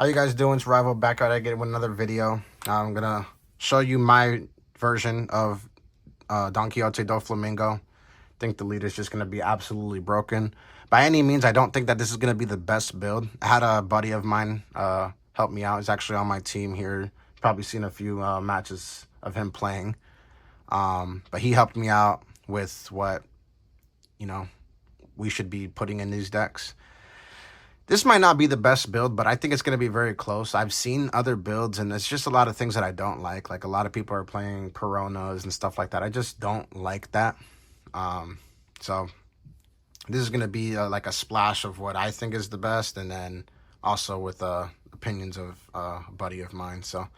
How you guys doing? It's Rival back out again with another video. I'm gonna show you my version of Donquixote Doflamingo. I think the lead is just gonna be absolutely broken. By any means, I don't think that this is gonna be the best build. I had a buddy of mine help me out. He's actually on my team here. Probably seen a few matches of him playing. But he helped me out with what, we should be putting in these decks. This might not be the best build, but I think it's going to be very close. I've seen other builds, and it's just a lot of things that I don't like. Like, a lot of people are playing Peronas and stuff like that. I just don't like that. So this is going to be like a splash of what I think is the best, and then also with opinions of a buddy of mine. So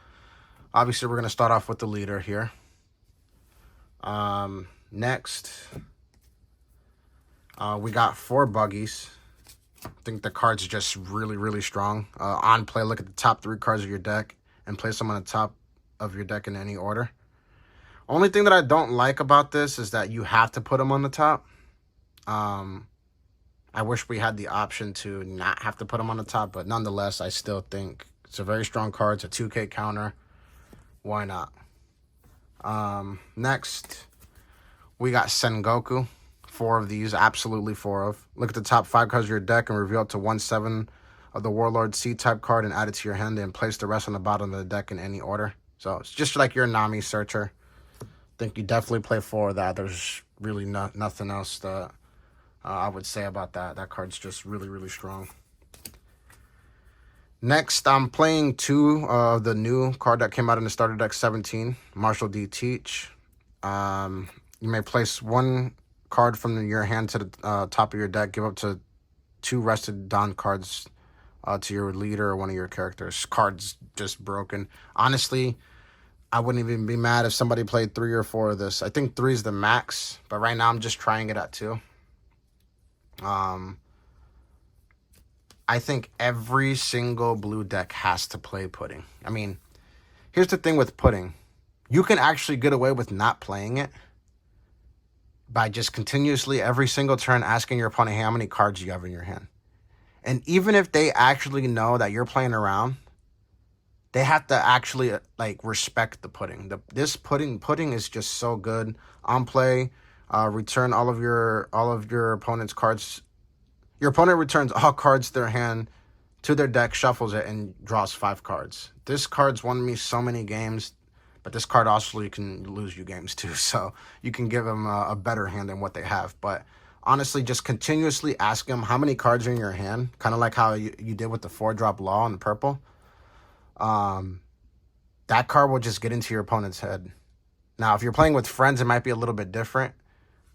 obviously we're going to start off with the leader here. Next, we got 4 buggies. I think the cards are just really, really strong. On play, look at the top 3 cards of your deck and place them on the top of your deck in any order. Only thing that I don't like about this is that you have to put them on the top. I wish we had the option to not have to put them on the top, but nonetheless, I still think it's a very strong card. It's a 2K counter. Why not? Next, we got Sengoku. 4 of these, absolutely 4 of. Look at the top 5 cards of your deck and reveal up to 1/7 of the Warlord C-type card and add it to your hand, and place the rest on the bottom of the deck in any order. So it's just like your Nami Searcher. I think you definitely play 4 of that. There's really nothing else that I would say about that. That card's just really, really strong. Next, I'm playing 2 of the new card that came out in the starter deck 17, Marshall D. Teach. You may place 1 card from your hand to the top of your deck. Give up to 2 rested Don cards to your leader or one of your characters. Cards just broken. Honestly, I wouldn't even be mad if somebody played 3 or 4 of this. I think 3 is the max, but right now I'm just trying it at 2. I think every single blue deck has to play Pudding. I mean, here's the thing with Pudding. You can actually get away with not playing it by just continuously every single turn asking your opponent how many cards you have in your hand. And even if they actually know that you're playing around, they have to actually respect the Pudding. This pudding is just so good. On play, return all of your opponent's cards. Your opponent returns all cards to their hand to their deck, shuffles it, and draws 5 cards. This card's won me so many games. But this card also can lose you games too. So you can give them a better hand than what they have. But honestly, just continuously ask them how many cards are in your hand. Kind of like how you did with the 4-drop Law in the purple. That card will just get into your opponent's head. Now, if you're playing with friends, it might be a little bit different.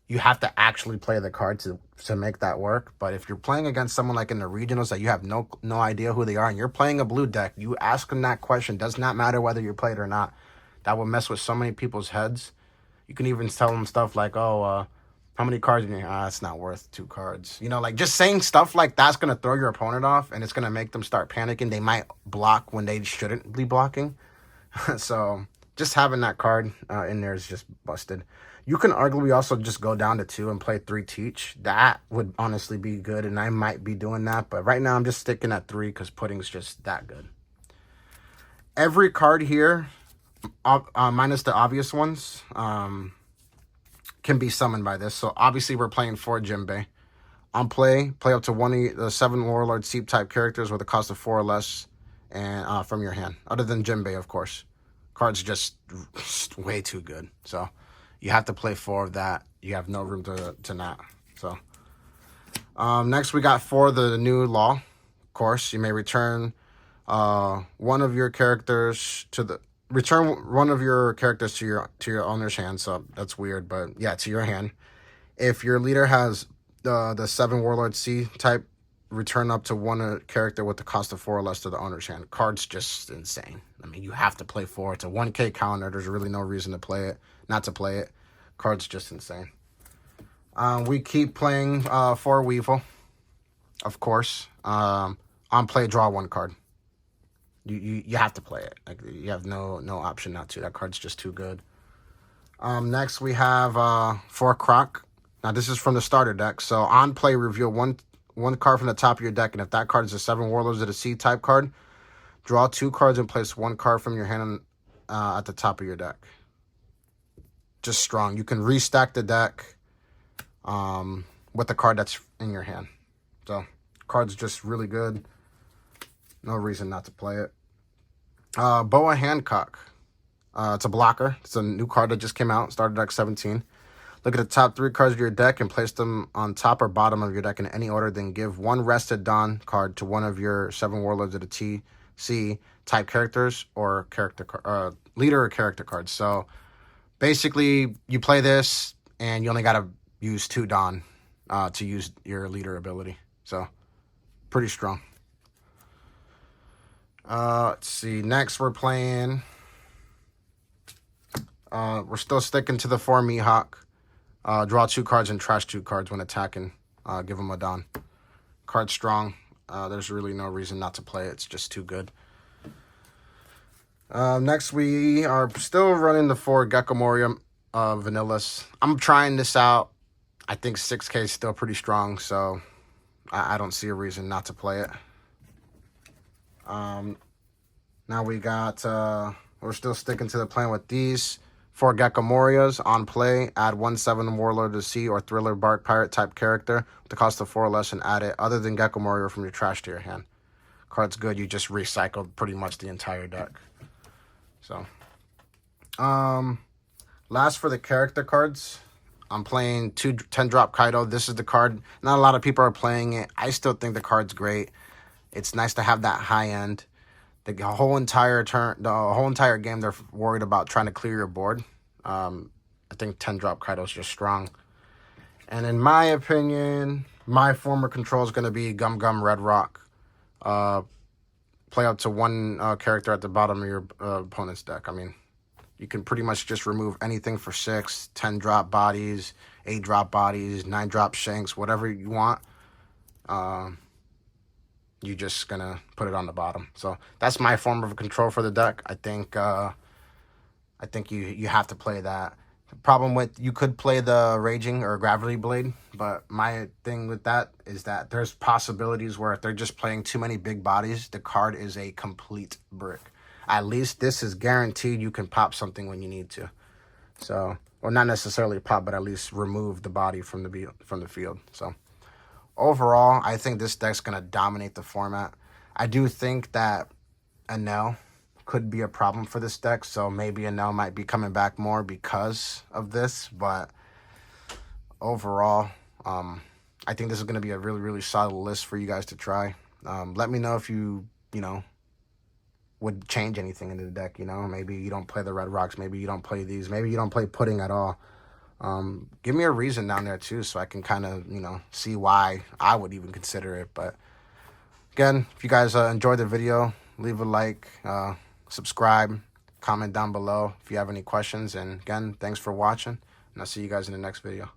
You have to actually play the card to make that work. But if you're playing against someone like in the regionals that you have no idea who they are, and you're playing a blue deck, you ask them that question. Does not matter whether you played or not. That will mess with so many people's heads. You can even tell them stuff like, oh, how many cards in your it's not worth 2 cards. Just saying stuff like that's going to throw your opponent off, and it's going to make them start panicking. They might block when they shouldn't be blocking. So just having that card in there is just busted. You can arguably also just go down to 2 and play 3 Teach. That would honestly be good, and I might be doing that. But right now I'm just sticking at 3 because Pudding's just that good. Every card here, minus the obvious ones, can be summoned by this. So obviously we're playing 4 Jinbei. On play up to 1 of the 7 Warlord Seep type characters with a cost of 4 or less, and from your hand. Other than Jinbei, of course. Card's just way too good. So you have to play 4 of that. You have no room to not. So next we got 4 of the new Law. Of course, you may return one of your characters to your owner's hand. So that's weird, but yeah, to your hand. If your leader has the 7 Warlord C type, return up to 1 character with the cost of 4 or less to the owner's hand. Card's just insane. I mean, you have to play 4. It's a 1K counter. There's really no reason to play it, not to play it. Card's just insane. We keep playing 4 Weevil, of course. On play, draw 1 card. You have to play it. You have no option not to. That card's just too good. Next we have 4 Croc. Now this is from the starter deck. So on play, reveal one card from the top of your deck, and if that card is a 7 Warlords of the Sea type card, Draw 2 cards and place 1 card from your hand at the top of your deck. Just strong. You can restack the deck with the card that's in your hand. So, card's just really good. No reason not to play it. Boa Hancock. It's a blocker. It's a new card that just came out. Started deck 17. Look at the top 3 cards of your deck and place them on top or bottom of your deck in any order. Then give 1 Rested Dawn card to one of your 7 Warlords of the TC type characters or leader or character cards. So basically, you play this and you only got to use 2 Dawn to use your leader ability. So pretty strong. Let's see. Next, we're playing. We're still sticking to the 4 Mihawk. Draw 2 cards and trash 2 cards when attacking. Give them a Dawn. Card strong. There's really no reason not to play it. It's just too good. Next, we are still running the 4 Gecko Moria Vanillas. I'm trying this out. I think 6K is still pretty strong, so I don't see a reason not to play it. Now we got, we're still sticking to the plan with these 4 Gecko Morias on play. Add 1 7 Warlord of the Sea or Thriller Bark Pirate type character with the cost of 4 or less and add it other than Gecko Moria from your trash to your hand. Card's good. You just recycled pretty much the entire deck. So, last for the character cards, I'm playing 2 10-drop Kaido. This is the card. Not a lot of people are playing it. I still think the card's great. It's nice to have that high end. The whole entire game, they're worried about trying to clear your board. I think 10-drop Kaido is just strong. And in my opinion, my former control is going to be Gum Gum Red Rock. Play up to 1 character at the bottom of your opponent's deck. I mean, you can pretty much just remove anything for 6, 10-drop bodies, 8-drop bodies, 9-drop shanks, whatever you want. You're just going to put it on the bottom. So that's my form of control for the deck. I think you have to play that. The problem with, you could play the Raging or Gravity Blade, but my thing with that is that there's possibilities where if they're just playing too many big bodies, the card is a complete brick. At least this is guaranteed you can pop something when you need to. So, or not necessarily pop, but at least remove the body from the field. So overall, I think this deck's going to dominate the format. I do think that Enel could be a problem for this deck, so maybe Enel might be coming back more because of this, but overall, I think this is going to be a really, really solid list for you guys to try. Let me know if you would change anything in the deck, maybe you don't play the Red Rocks, maybe you don't play these, maybe you don't play Pudding at all. Give me a reason down there too, so I can kind of, see why I would even consider it. But again, if you guys enjoyed the video, leave a like, subscribe, comment down below if you have any questions. And again, thanks for watching, and I'll see you guys in the next video.